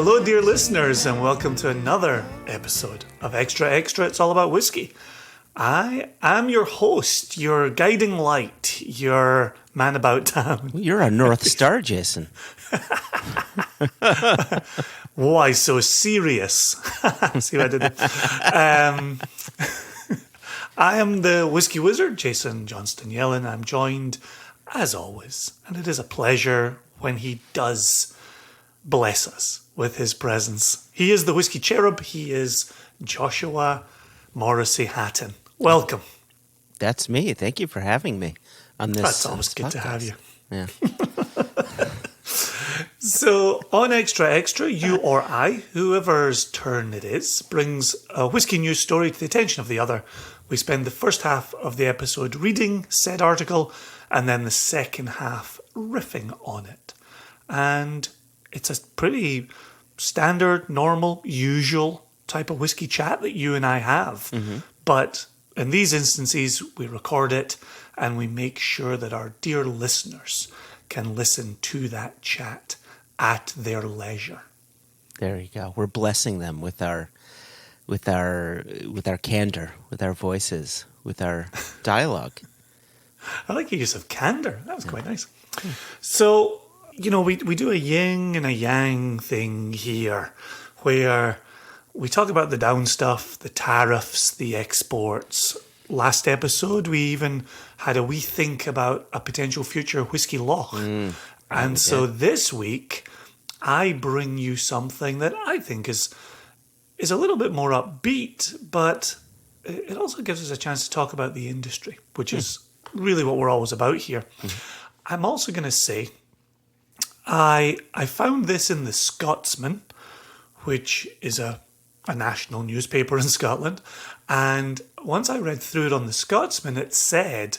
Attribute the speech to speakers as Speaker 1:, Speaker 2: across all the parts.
Speaker 1: Hello, dear listeners, and welcome to another episode of Extra Extra. It's all about whiskey. I am your host, your guiding light, your man about town.
Speaker 2: You're a North Star, Jason.
Speaker 1: Why so serious? See what I did there? I am the whiskey wizard, Jason Johnston Yellen. I'm joined, as always, and it is a pleasure when he does bless us with his presence. He is the whiskey cherub. He is Joshua Morrissey Hatton. Welcome.
Speaker 2: That's me. Thank you for having me on this.
Speaker 1: That's always good
Speaker 2: podcast.
Speaker 1: to have you.
Speaker 2: Yeah.
Speaker 1: So, on Extra Extra, you or I, whoever's turn it is, brings a whiskey news story to the attention of the other. We spend the first half of the episode reading said article, and then the second half riffing on it. And it's a pretty standard, normal, usual type of whiskey chat that you and I have. Mm-hmm. But in these instances, we record it and we make sure that our dear listeners can listen to that chat at their leisure.
Speaker 2: There you go. We're blessing them with our candor, with our voices, with our dialogue.
Speaker 1: I like your use of candor. That was quite nice. So, you know, we do a yin and a yang thing here where we talk about the down stuff, the tariffs, the exports. Last episode, we even had a wee think about a potential future whiskey law. And so this week, I bring you something that I think is a little bit more upbeat, but it also gives us a chance to talk about the industry, which is really what we're always about here. I'm also going to say, I found this in the Scotsman, which is a national newspaper in Scotland, and once I read through it on the Scotsman, it said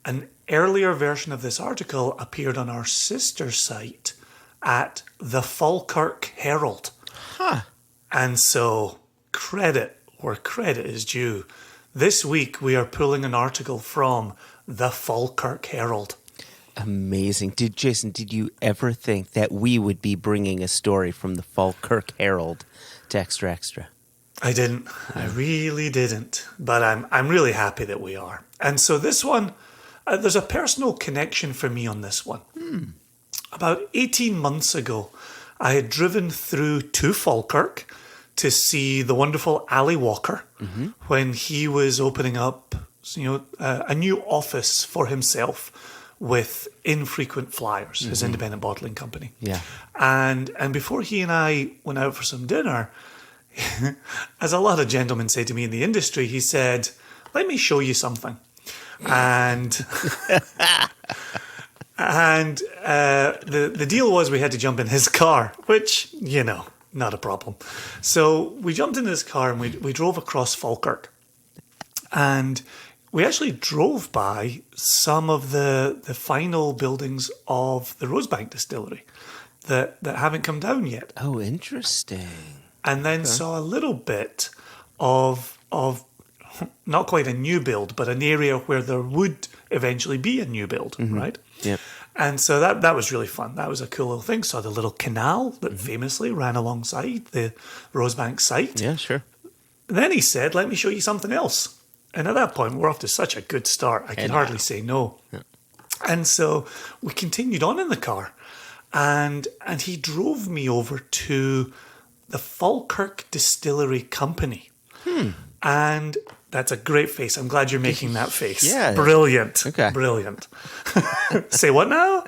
Speaker 1: an earlier version of this article appeared on our sister site at the Falkirk Herald. And so, credit where credit is due. This week we are pulling an article from the Falkirk Herald.
Speaker 2: Amazing. Jason, did you ever think that we would be bringing a story from the Falkirk Herald to Extra Extra?
Speaker 1: I didn't. I really didn't. But I'm really happy that we are. And so this one, there's a personal connection for me on this one. About 18 months ago, I had driven through to Falkirk to see the wonderful Ali Walker when he was opening up, a new office for himself with Infrequent Flyers, his independent bottling company.
Speaker 2: Yeah.
Speaker 1: And before he and I went out for some dinner, as a lot of gentlemen say to me in the industry, he said, "Let me show you something." And the deal was we had to jump in his car, which, not a problem. So we jumped in his car and we drove across Falkirk. And we actually drove by some of the final buildings of the Rosebank Distillery that haven't come down yet.
Speaker 2: Oh, interesting.
Speaker 1: And then saw a little bit of not quite a new build, but an area where there would eventually be a new build, right?
Speaker 2: Yep.
Speaker 1: And so that was really fun. That was a cool little thing. Saw the little canal that famously ran alongside the Rosebank site.
Speaker 2: Yeah, sure.
Speaker 1: And then he said, "Let me show you something else." And at that point, we're off to such a good start. I can hardly say no. Yeah. And so we continued on in the car. And he drove me over to the Falkirk Distillery Company. And that's a great face. I'm glad you're making that face.
Speaker 2: Yeah.
Speaker 1: Brilliant.
Speaker 2: Okay.
Speaker 1: Brilliant. Say what now?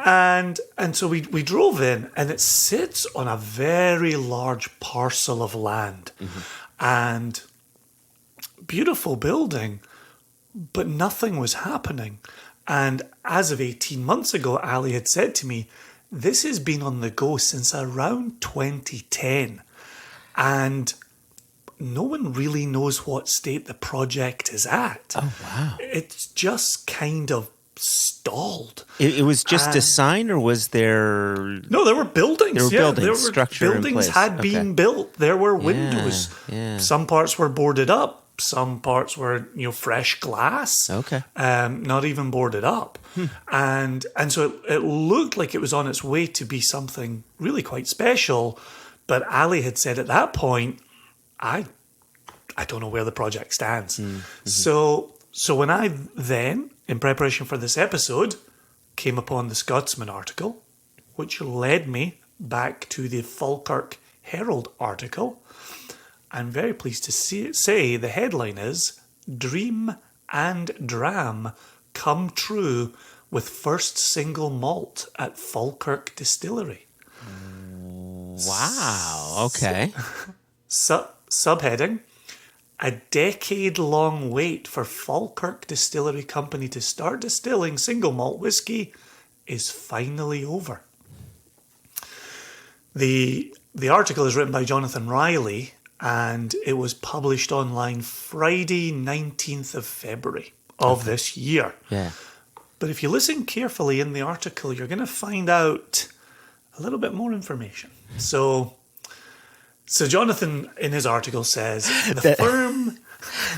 Speaker 1: And so we drove in, and it sits on a very large parcel of land. And beautiful building, but nothing was happening. And as of 18 months ago, Ali had said to me, this has been on the go since around 2010. And no one really knows what state the project is at.
Speaker 2: Oh, wow.
Speaker 1: It's just kind of stalled.
Speaker 2: It was just a sign, or was there...
Speaker 1: No, there were buildings.
Speaker 2: There were buildings, structure in
Speaker 1: buildings
Speaker 2: place.
Speaker 1: had been built. There were windows.
Speaker 2: Yeah.
Speaker 1: Some parts were boarded up. Some parts were, fresh glass.
Speaker 2: Okay.
Speaker 1: Not even boarded up. And so it looked like it was on its way to be something really quite special. But Ali had said at that point, I don't know where the project stands. So when I then, in preparation for this episode, came upon the Scotsman article, which led me back to the Falkirk Herald article, I'm very pleased to say the headline is Dream and Dram Come True with First Single Malt at Falkirk Distillery.
Speaker 2: Wow. Okay.
Speaker 1: Subheading, a decade-long wait for Falkirk Distillery Company to start distilling single malt whiskey is finally over. The article is written by Jonathan Riley, and it was published online Friday, 19th of February of this year.
Speaker 2: Yeah.
Speaker 1: But if you listen carefully in the article, you're going to find out a little bit more information. So Jonathan, in his article, says the firm...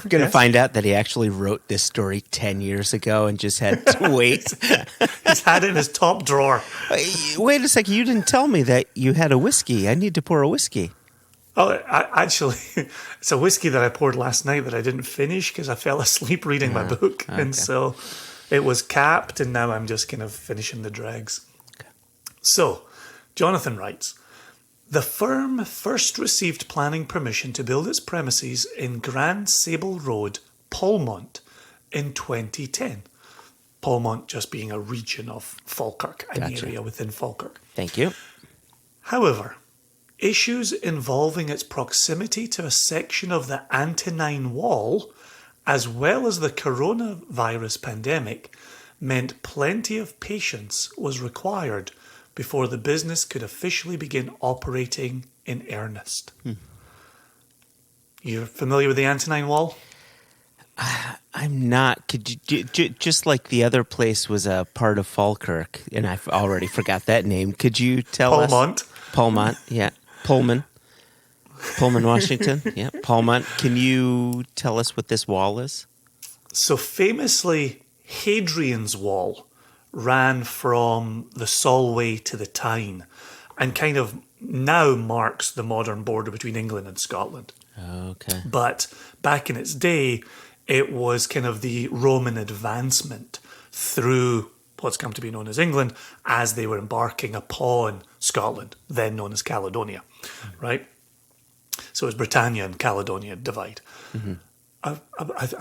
Speaker 2: I'm going to find out that he actually wrote this story 10 years ago and just had to wait.
Speaker 1: He's had it in his top drawer.
Speaker 2: Wait a second. You didn't tell me that you had a whiskey. I need to pour a whiskey.
Speaker 1: Oh, actually, it's a whiskey that I poured last night that I didn't finish because I fell asleep reading my book. Okay. And so it was capped, and now I'm just kind of finishing the dregs. Okay. So, Jonathan writes, the firm first received planning permission to build its premises in Grand Sable Road, Polmont, in 2010. Polmont just being a region of Falkirk, an area within Falkirk.
Speaker 2: Thank you.
Speaker 1: However, issues involving its proximity to a section of the Antonine Wall, as well as the coronavirus pandemic, meant plenty of patience was required before the business could officially begin operating in earnest. You're familiar with the Antonine Wall?
Speaker 2: I'm not. Could you just like the other place was a part of Falkirk, and I've already forgot that name. Could you tell us? Polmont, yeah. Pullman, Washington, yeah. Polmont. Can you tell us what this wall is?
Speaker 1: So famously, Hadrian's Wall ran from the Solway to the Tyne and kind of now marks the modern border between England and Scotland.
Speaker 2: Okay.
Speaker 1: But back in its day, it was kind of the Roman advancement through what's come to be known as England as they were embarking upon Scotland, then known as Caledonia, right? So it was Britannia and Caledonia divide. I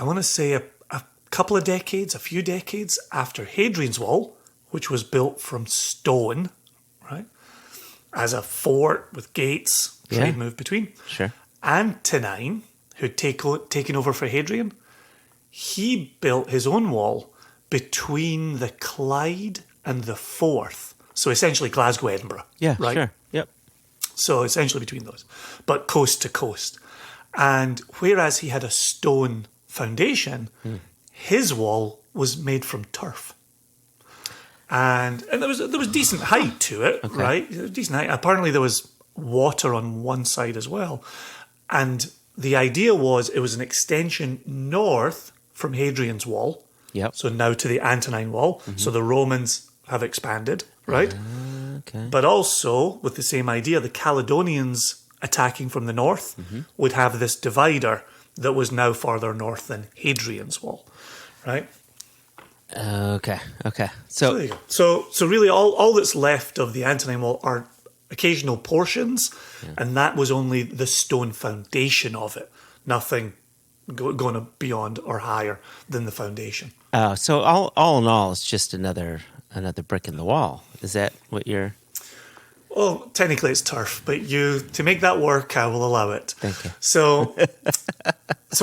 Speaker 1: want to say a few decades after Hadrian's Wall, which was built from stone, right, as a fort with gates, trade moved between.
Speaker 2: Sure.
Speaker 1: Antonine, who'd taken over for Hadrian, he built his own wall between the Clyde and the Forth. So essentially Glasgow, Edinburgh.
Speaker 2: Yeah,
Speaker 1: right?
Speaker 2: Sure. Yep.
Speaker 1: So essentially between those, but coast to coast. And whereas he had a stone foundation, his wall was made from turf. And there was decent height to it, right? Decent height. Apparently there was water on one side as well. And the idea was it was an extension north from Hadrian's Wall.
Speaker 2: Yep.
Speaker 1: So now to the Antonine Wall. So the Romans have expanded, right?
Speaker 2: Okay.
Speaker 1: But also, with the same idea, the Caledonians attacking from the north would have this divider that was now farther north than Hadrian's Wall, right?
Speaker 2: Okay.
Speaker 1: So there you go. So really all that's left of the Antonine Wall are occasional portions, and that was only the stone foundation of it. Nothing going beyond or higher than the foundation.
Speaker 2: So all in all, it's just another brick in the wall. Is that what you're...
Speaker 1: Well, technically it's turf, but to make that work, I will allow it.
Speaker 2: Thank you.
Speaker 1: So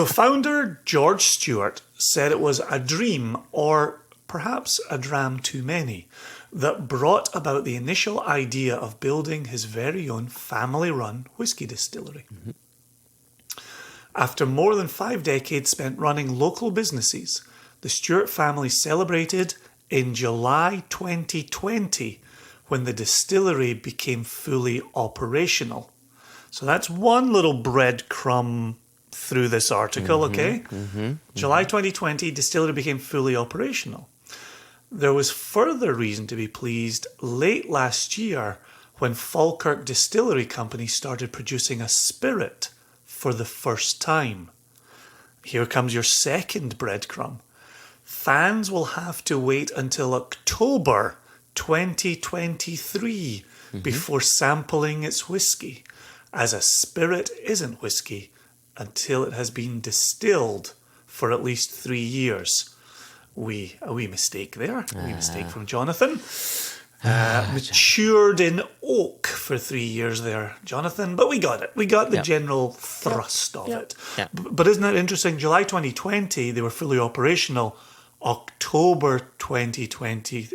Speaker 1: founder George Stewart said it was a dream, or perhaps a dram too many, that brought about the initial idea of building his very own family-run whiskey distillery. After more than 5 decades spent running local businesses, the Stewart family celebrated in July 2020 when the distillery became fully operational. So that's one little breadcrumb through this article, okay? July 2020, distillery became fully operational. There was further reason to be pleased late last year when Falkirk Distillery Company started producing a spirit for the first time. Here comes your second breadcrumb. Fans will have to wait until October 2023 before sampling its whiskey, as a spirit isn't whiskey until it has been distilled for at least 3 years. A wee mistake there. A wee mistake from Jonathan. Matured in oak for 3 years there, Jonathan. But we got it. We got the general thrust of it.
Speaker 2: Yep.
Speaker 1: But isn't that interesting? July 2020, they were fully operational. October 2020,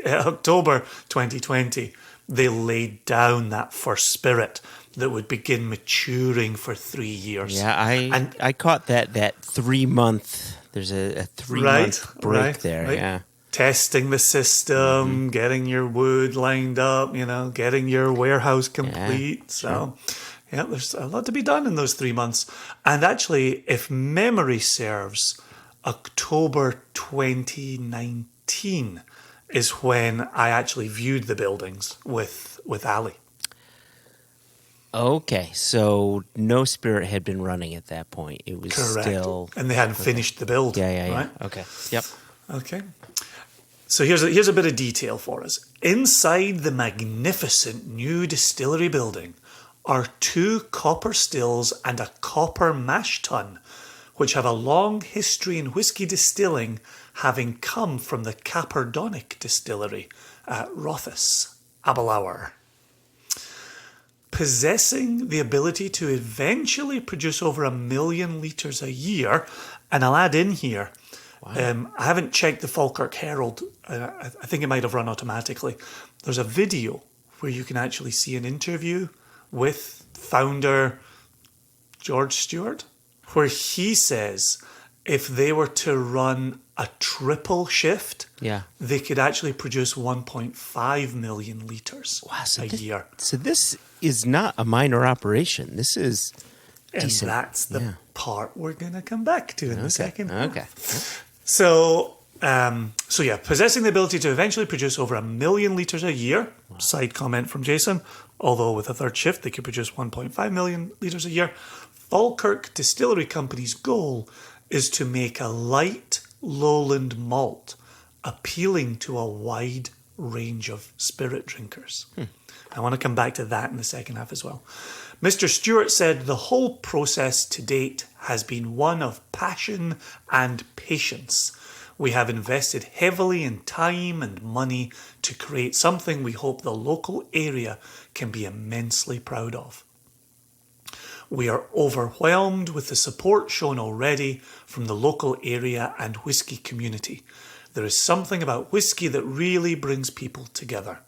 Speaker 1: they laid down that first spirit that would begin maturing for 3 years.
Speaker 2: Yeah, I caught that 3 month. There's a 3 month break there. Right. Yeah,
Speaker 1: testing the system, getting your wood lined up, getting your warehouse complete. Yeah, so, there's a lot to be done in those 3 months. And actually, if memory serves, October 2019 is when I actually viewed the buildings with Ali.
Speaker 2: Okay, so no spirit had been running at that point. It was still...
Speaker 1: And they hadn't finished the build.
Speaker 2: Yeah.
Speaker 1: Right?
Speaker 2: Okay, yep.
Speaker 1: Okay. So here's a bit of detail for us. Inside the magnificent new distillery building are 2 copper stills and a copper mash tun, which have a long history in whisky distilling, having come from the Caperdonic distillery at Rothes, Aberlour. Possessing the ability to eventually produce over 1 million litres a year, and I'll add in here, I haven't checked the Falkirk Herald, I think it might have run automatically. There's a video where you can actually see an interview with founder George Stewart, where he says if they were to run a triple shift, they could actually produce 1.5 million litres a year.
Speaker 2: So this is not a minor operation. This is decent.
Speaker 1: And that's the part we're going to come back to in the second half.
Speaker 2: Okay.
Speaker 1: So, possessing the ability to eventually produce over 1 million litres a year, side comment from Jason, although with a third shift they could produce 1.5 million litres a year. Falkirk Distillery Company's goal is to make a light lowland malt appealing to a wide range of spirit drinkers. I want to come back to that in the second half as well. Mr. Stewart said the whole process to date has been one of passion and patience. We have invested heavily in time and money to create something we hope the local area can be immensely proud of. We are overwhelmed with the support shown already from the local area and whisky community. There is something about whisky that really brings people together.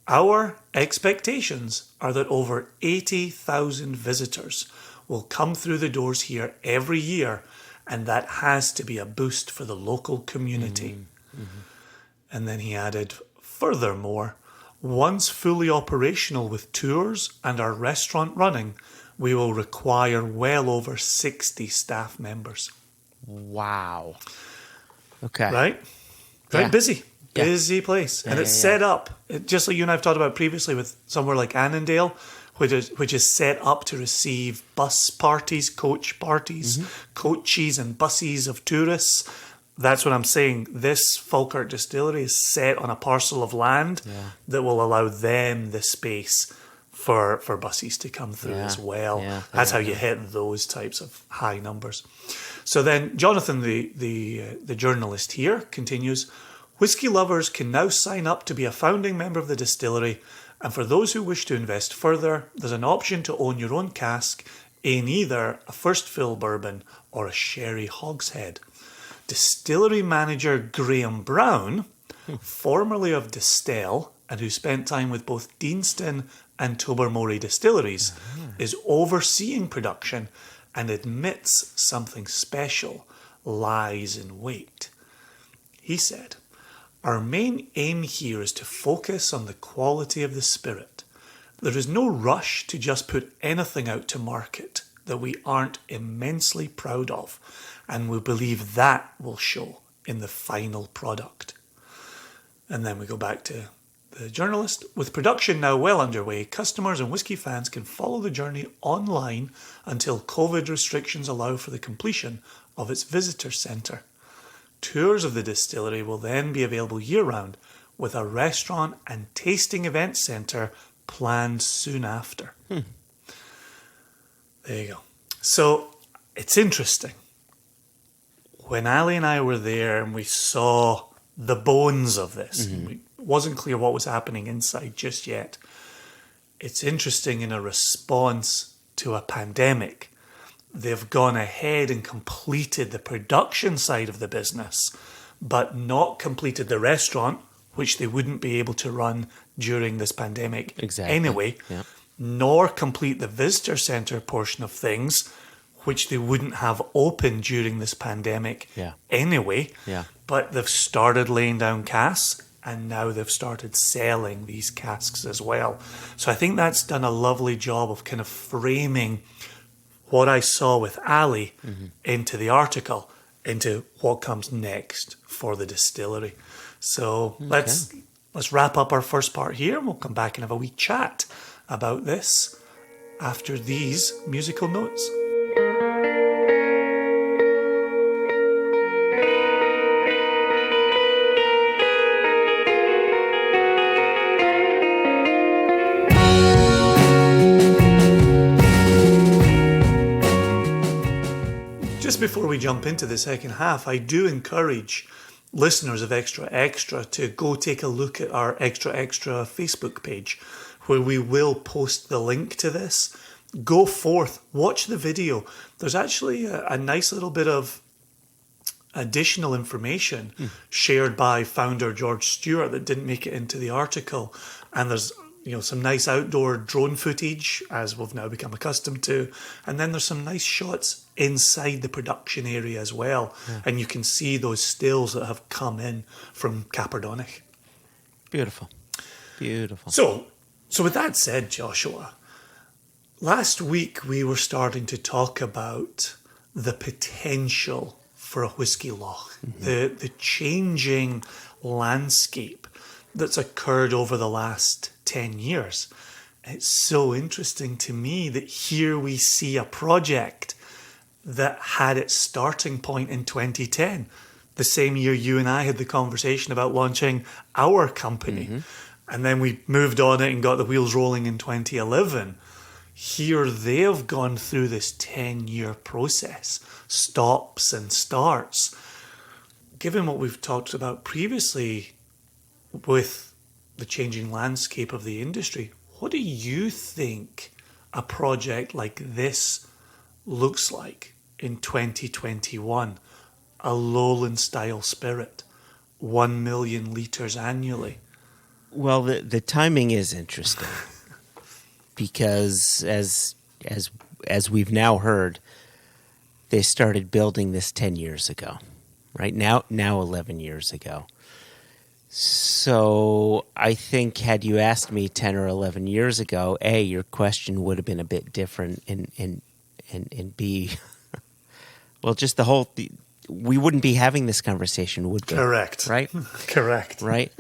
Speaker 1: Our expectations are that over 80,000 visitors will come through the doors here every year, and that has to be a boost for the local community. And then he added, furthermore, once fully operational with tours and our restaurant running, we will require well over 60 staff members.
Speaker 2: Wow. Okay.
Speaker 1: Right? Very busy. Busy place. And it's set up, just like you and I have talked about previously with somewhere like Annandale, which is set up to receive bus parties, coach parties, coaches and buses of tourists. That's what I'm saying. This Falkirk distillery is set on a parcel of land that will allow them the space for buses to come through as well. That's how you hit those types of high numbers. So then Jonathan, the journalist here, continues, whisky lovers can now sign up to be a founding member of the distillery, and for those who wish to invest further, there's an option to own your own cask in either a first fill bourbon or a sherry hogshead. Distillery manager Graham Brown, formerly of Distell and who spent time with both Deanston and Tobermory distilleries, is overseeing production and admits something special lies in wait. He said, our main aim here is to focus on the quality of the spirit. There is no rush to just put anything out to market. that we aren't immensely proud of, and we believe that will show in the final product. And then we go back to the journalist. With production now well underway, customers and whisky fans can follow the journey online until COVID restrictions allow for the completion of its visitor centre. Tours of the distillery will then be available year-round, with a restaurant and tasting event centre planned soon after. There you go. So it's interesting. When Ali and I were there and we saw the bones of this, it wasn't clear what was happening inside just yet. It's interesting, in a response to a pandemic, they've gone ahead and completed the production side of the business, but not completed the restaurant, which they wouldn't be able to run during this pandemic anyway, nor complete the visitor centre portion of things, which they wouldn't have open during this pandemic anyway. But they've started laying down casks, and now they've started selling these casks as well. So I think that's done a lovely job of kind of framing what I saw with Ali into the article, into what comes next for the distillery. So let's wrap up our first part here, and we'll come back and have a wee chat about this after these musical notes. Just before we jump into the second half, I do encourage listeners of Extra Extra to go take a look at our Extra Extra Facebook page, where we will post the link to this. Go forth, watch the video. There's actually a nice little bit of additional information shared by founder George Stewart that didn't make it into the article. And there's some nice outdoor drone footage, as we've now become accustomed to. And then there's some nice shots inside the production area as well. And you can see those stills that have come in from Capardonnach.
Speaker 2: Beautiful. Beautiful.
Speaker 1: So with that said, Joshua, last week we were starting to talk about the potential for a whisky loch, the changing landscape that's occurred over the last 10 years. It's so interesting to me that here we see a project that had its starting point in 2010, the same year you and I had the conversation about launching our company. And then we moved on it and got the wheels rolling in 2011. Here they've gone through this 10-year process, stops and starts. Given what we've talked about previously with the changing landscape of the industry, what do you think a project like this looks like in 2021? A Lowland style spirit, 1 million litres annually.
Speaker 2: Well, the timing is interesting because as we've now heard, they started building this 10 years ago, right? Now 11 years ago. So I think had you asked me 10 or 11 years ago, A, your question would have been a bit different, and B, well, just we wouldn't be having this conversation, would we?
Speaker 1: Correct.
Speaker 2: Right?
Speaker 1: Correct.
Speaker 2: Right?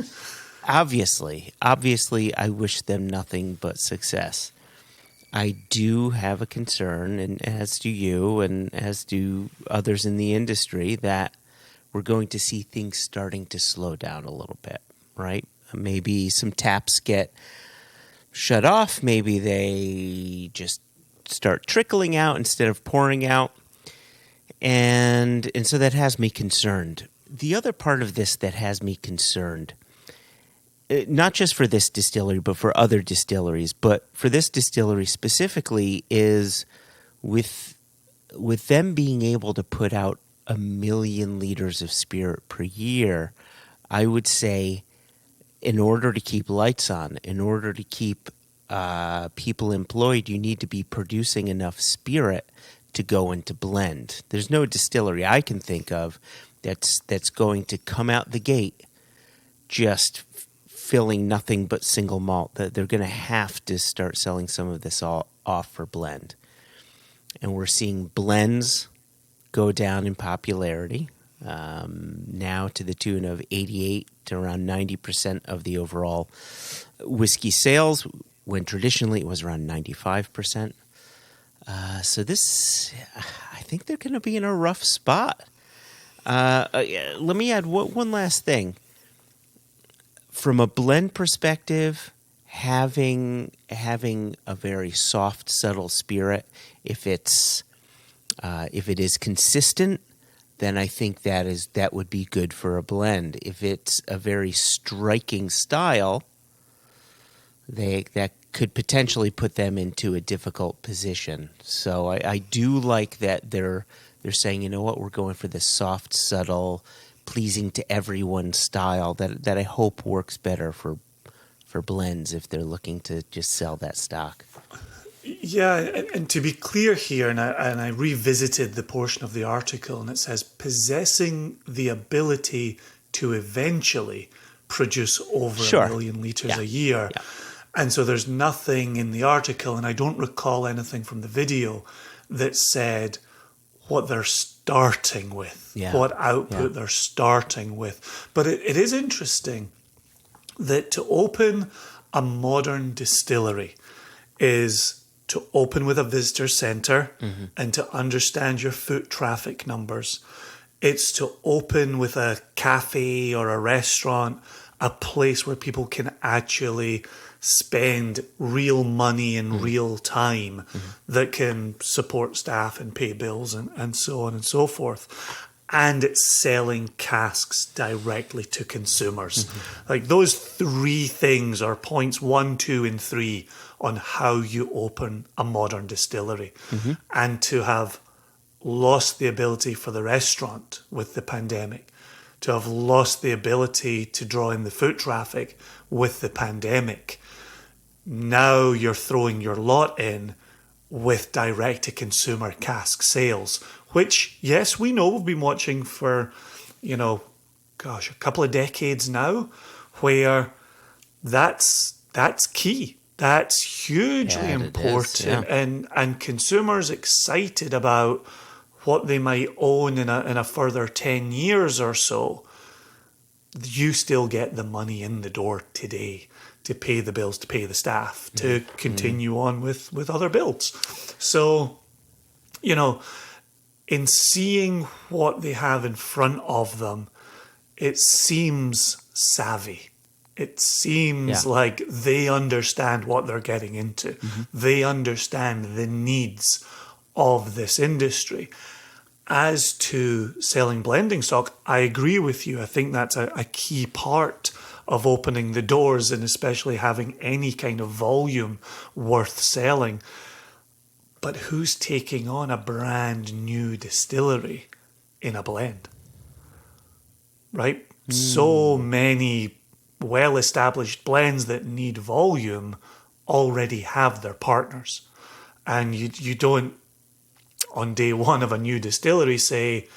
Speaker 2: Obviously, I wish them nothing but success. I do have a concern, and as do you, and as do others in the industry, that we're going to see things starting to slow down a little bit, right? Maybe some taps get shut off. Maybe they just start trickling out instead of pouring out. And so that has me concerned. The other part of this that has me concerned, not just for this distillery, but for other distilleries, but for this distillery specifically, is with them being able to put out 1 million liters of spirit per year, I would say in order to keep lights on, in order to keep people employed, you need to be producing enough spirit to go into blend. There's no distillery I can think of that's going to come out the gate just filling nothing but single malt. That they're going to have to start selling some of this all off for blend. And we're seeing blends go down in popularity, now to the tune of 88 to around 90% of the overall whiskey sales, when traditionally it was around 95%. So this, I think they're going to be in a rough spot. Let me add one last thing. From a blend perspective, having a very soft, subtle spirit, if it is consistent, then I think that would be good for a blend. If it's a very striking style, that could potentially put them into a difficult position. So I do like that they're saying, you know what, we're going for this soft, subtle, pleasing to everyone style that I hope works better for blends if they're looking to just sell that stock.
Speaker 1: Yeah, and to be clear here, and I revisited the portion of the article, and it says possessing the ability to eventually produce over a million litres a year. Yeah. And so there's nothing in the article, and I don't recall anything from the video that said what they're starting with, what output they're starting with. But it is interesting that to open a modern distillery is to open with a visitor centre and to understand your foot traffic numbers. It's to open with a cafe or a restaurant, a place where people can actually spend real money in real time that can support staff and pay bills and so on and so forth. And it's selling casks directly to consumers. Like those three things are points 1, 2, and 3 on how you open a modern distillery. And to have lost the ability for the restaurant with the pandemic, to have lost the ability to draw in the foot traffic with the pandemic, now you're throwing your lot in with direct-to-consumer cask sales, which, yes, we know we've been watching for, a couple of decades now, where that's key. That's hugely important, and consumers excited about what they might own in a further 10 years or so. You still get the money in the door today to pay the bills, to pay the staff, to continue on with other builds. So, in seeing what they have in front of them, it seems savvy. It seems like they understand what they're getting into. They understand the needs of this industry. As to selling blending stock, I agree with you. I think that's a key part of opening the doors, and especially having any kind of volume worth selling. But who's taking on a brand new distillery in a blend? Right? So many well-established blends that need volume already have their partners. And you don't, on day one of a new distillery, say,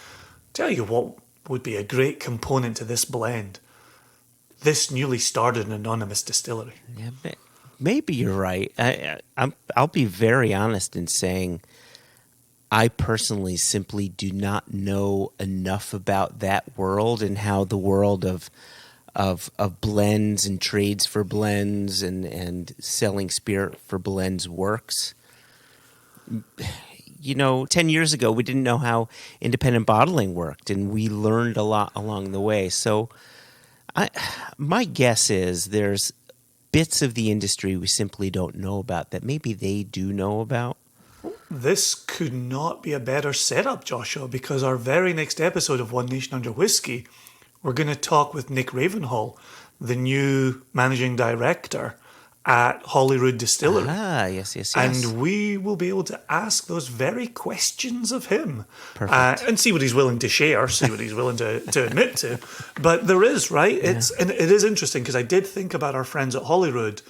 Speaker 1: tell you what would be a great component to this blend. This newly started anonymous distillery.
Speaker 2: Yeah, maybe you're right. I'll be very honest in saying I personally simply do not know enough about that world and how the world of blends and trades for blends and selling spirit for blends works. 10 years ago, we didn't know how independent bottling worked, and we learned a lot along the way. So my guess is there's bits of the industry we simply don't know about that maybe they do know about.
Speaker 1: This could not be a better setup, Joshua, because our very next episode of One Nation Under Whiskey, we're going to talk with Nick Ravenhall, the new managing director at Holyrood Distillery.
Speaker 2: Yes.
Speaker 1: And we will be able to ask those very questions of him.
Speaker 2: Perfect.
Speaker 1: And see what he's willing to share, see what he's willing to admit to. But there is, right? And it is interesting, because I did think about our friends at Holyrood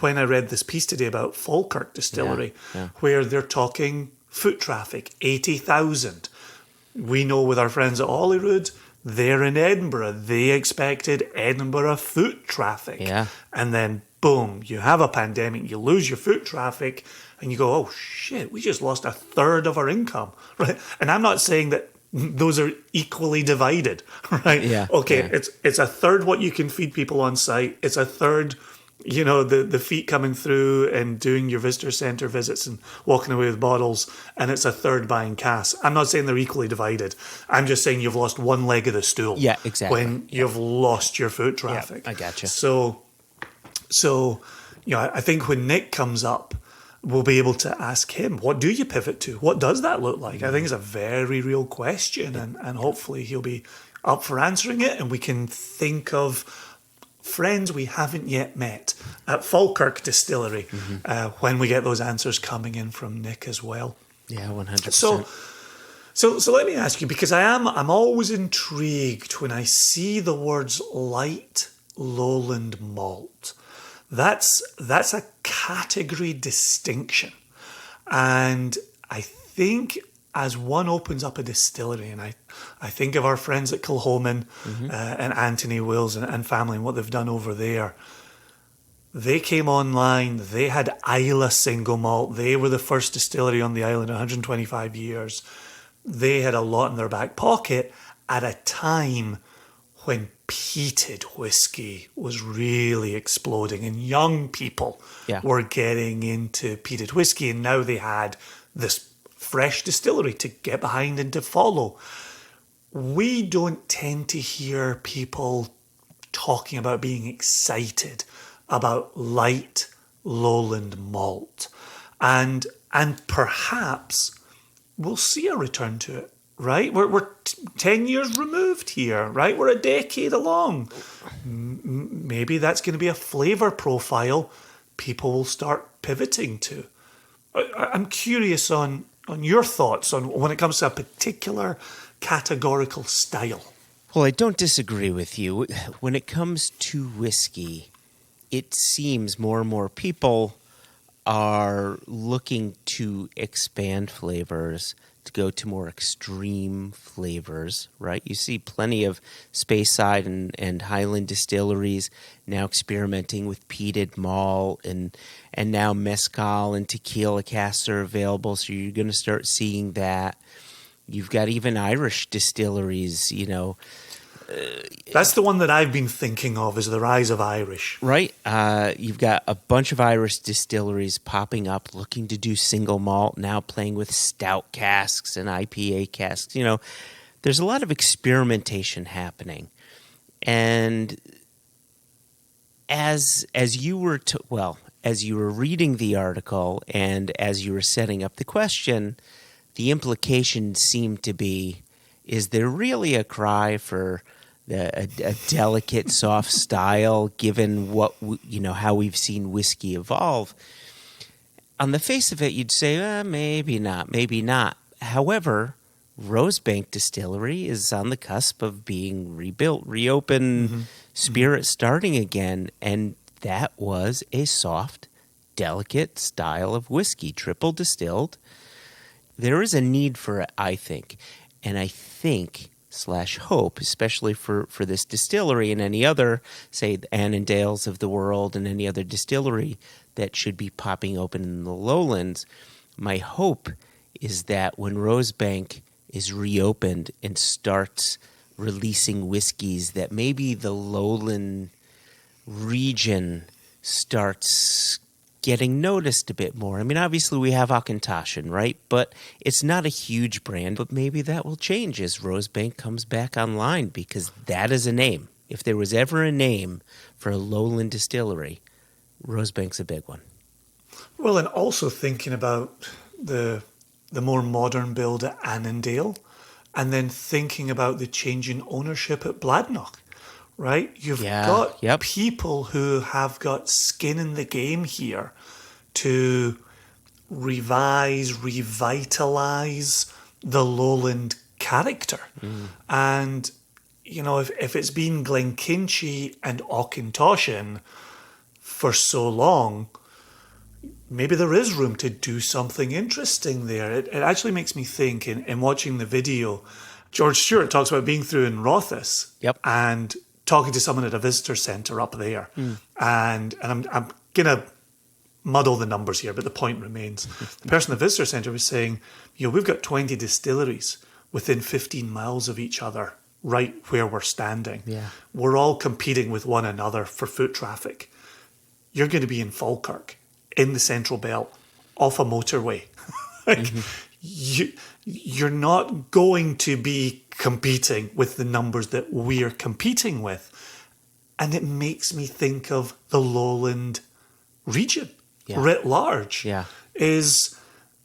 Speaker 1: when I read this piece today about Falkirk Distillery, where they're talking foot traffic, 80,000. We know with our friends at Holyrood, they're in Edinburgh. They expected Edinburgh foot traffic.
Speaker 2: Yeah.
Speaker 1: And then boom, you have a pandemic, you lose your foot traffic, and you go, oh shit, we just lost a third of our income, right? And I'm not saying that those are equally divided, right?
Speaker 2: Yeah.
Speaker 1: Okay,
Speaker 2: yeah.
Speaker 1: it's a third what you can feed people on site. It's a third, you know, the feet coming through and doing your visitor centre visits and walking away with bottles, and it's a third buying cask. I'm not saying they're equally divided. I'm just saying you've lost one leg of the stool.
Speaker 2: Yeah, exactly.
Speaker 1: When you've lost your foot traffic.
Speaker 2: Yeah, I gotcha.
Speaker 1: So, you know, I think when Nick comes up, we'll be able to ask him, what do you pivot to? What does that look like? I think it's a very real question, and hopefully he'll be up for answering it, and we can think of friends we haven't yet met at Falkirk Distillery when we get those answers coming in from Nick as well.
Speaker 2: Yeah, 100%.
Speaker 1: So let me ask you, because I'm always intrigued when I see the words light lowland malt. That's a category distinction. And I think as one opens up a distillery, and I think of our friends at Kilchoman and Anthony Wills and family and what they've done over there. They came online, they had Islay single malt. They were the first distillery on the island, 125 years. They had a lot in their back pocket at a time when peated whiskey was really exploding and young people were getting into peated whiskey, and now they had this fresh distillery to get behind and to follow. We don't tend to hear people talking about being excited about light lowland malt, and perhaps we'll see a return to it. Right, we're 10 years removed here, right? We're a decade along. Maybe that's going to be a flavour profile people will start pivoting to. I'm curious on your thoughts on when it comes to a particular categorical style.
Speaker 2: Well, I don't disagree with you. When it comes to whiskey, it seems more and more people are looking to expand flavors, to go to more extreme flavors, right? You see plenty of Speyside and Highland distilleries now experimenting with peated malt, and now mezcal and tequila casks are available, so you're going to start seeing that. You've got even Irish distilleries, you know.
Speaker 1: That's the one that I've been thinking of, is the rise of Irish.
Speaker 2: Right. You've got a bunch of Irish distilleries popping up, looking to do single malt, now playing with stout casks and IPA casks. You know, there's a lot of experimentation happening. And as you were reading the article and as you were setting up the question, the implication seemed to be, is there really a cry for a delicate, soft style, given what how we've seen whiskey evolve? On the face of it, you'd say, maybe not. However, Rosebank Distillery is on the cusp of being rebuilt, reopened, spirit starting again, and that was a soft, delicate style of whiskey, triple distilled. There is a need for it, I think, and I think / hope, especially for this distillery and any other, say, the Annandales of the world and any other distillery that should be popping open in the lowlands. My hope is that when Rosebank is reopened and starts releasing whiskeys, that maybe the lowland region starts getting noticed a bit more. I mean, obviously we have Auchentoshan, right? But it's not a huge brand, but maybe that will change as Rosebank comes back online, because that is a name. If there was ever a name for a lowland distillery, Rosebank's a big one.
Speaker 1: Well, and also thinking about the more modern build at Annandale, and then thinking about the change in ownership at Bladnoch. Right? You've got people who have got skin in the game here to revitalise the lowland character. And, if it's been Glenkinchie and Auchentoshan for so long, maybe there is room to do something interesting there. It actually makes me think, in watching the video, George Stewart talks about being through in Rothes and talking to someone at a visitor centre up there, and I'm gonna muddle the numbers here, but the point remains. The person at the visitor centre was saying, we've got 20 distilleries within 15 miles of each other, right where we're standing.
Speaker 2: Yeah. We're
Speaker 1: all competing with one another for foot traffic. You're going to be in Falkirk, in the Central Belt, off a motorway. You're not going to be competing with the numbers that we're competing with. And it makes me think of the Lowland region writ large.
Speaker 2: Yeah.
Speaker 1: Is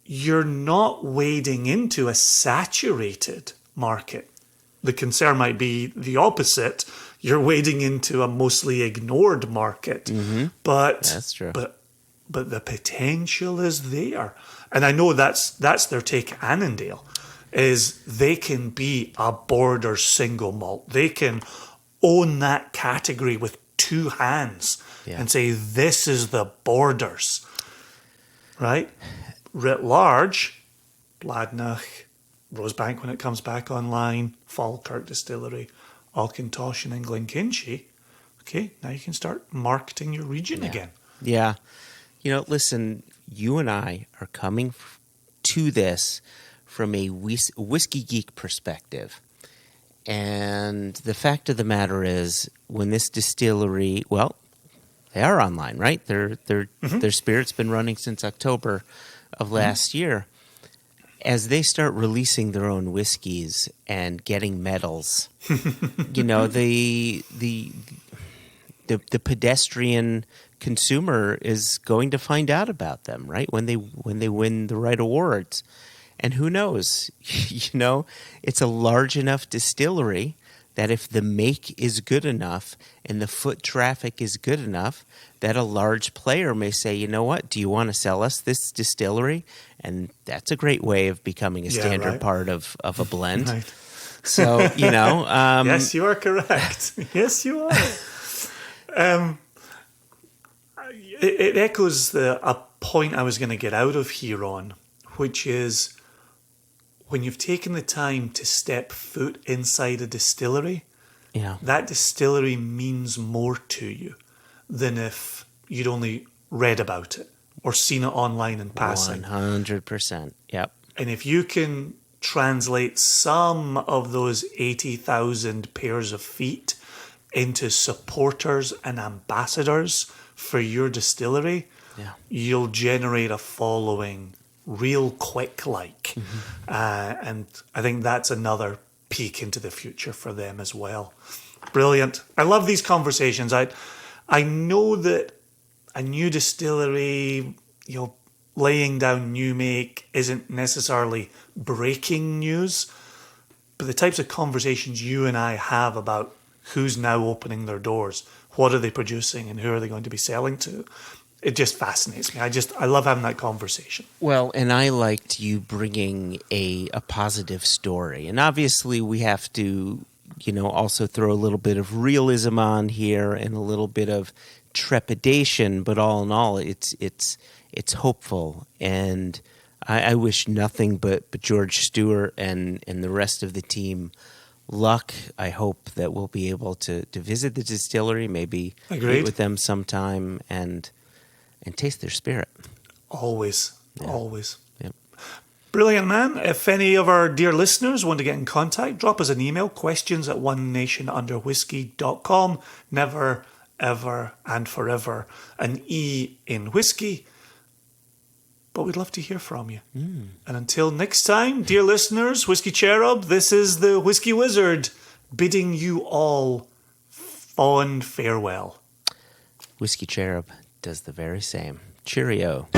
Speaker 1: you're not wading into a saturated market. The concern might be the opposite. You're wading into a mostly ignored market. But
Speaker 2: that's true.
Speaker 1: But the potential is there. And I know that's their take, Annandale, is they can be a border single malt. They can own that category with two hands and say, this is the Borders, right? Writ large, Bladnoch, Rosebank when it comes back online, Falkirk Distillery, Auchentoshan and Glenkinchie. Okay, now you can start marketing your region again.
Speaker 2: Yeah. Listen, you and I are coming to this from a whiskey geek perspective. And the fact of the matter is, when this distillery, well, they are online, right? Their spirit's been running since October of last year. As they start releasing their own whiskeys and getting medals, the pedestrian consumer is going to find out about them, right? When they win the right awards. And who knows? It's a large enough distillery that if the make is good enough and the foot traffic is good enough, that a large player may say, you know what, do you want to sell us this distillery? And that's a great way of becoming a standard part of a blend.
Speaker 1: Right.
Speaker 2: So,
Speaker 1: yes, you are correct. Yes, you are. It echoes a point I was going to get out of here on, which is when you've taken the time to step foot inside a distillery, that distillery means more to you than if you'd only read about it or seen it online in passing.
Speaker 2: 100%. Yep.
Speaker 1: And if you can translate some of those 80,000 pairs of feet into supporters and ambassadors for your distillery, you'll generate a following real quick and I think that's another peek into the future for them as well. Brilliant. I love these conversations. I know that a new distillery, laying down new make isn't necessarily breaking news, but the types of conversations you and I have about who's now opening their doors, what are they producing, and who are they going to be selling to, it just fascinates me. I love having that conversation.
Speaker 2: Well, and I liked you bringing a positive story. And obviously we have to, also throw a little bit of realism on here and a little bit of trepidation, but all in all, it's hopeful. And I wish nothing but George Stewart and the rest of the team luck. I hope that we'll be able to visit the distillery, maybe meet with them sometime and taste their spirit. Always. Yep.
Speaker 1: Brilliant, man. If any of our dear listeners want to get in contact, drop us an email, questions@onenationunderwhiskey.com. Never, ever, and forever an E in whiskey. But we'd love to hear from you. And until next time, dear listeners, Whiskey Cherub, this is the Whiskey Wizard bidding you all fond farewell.
Speaker 2: Whiskey Cherub does the very same. Cheerio.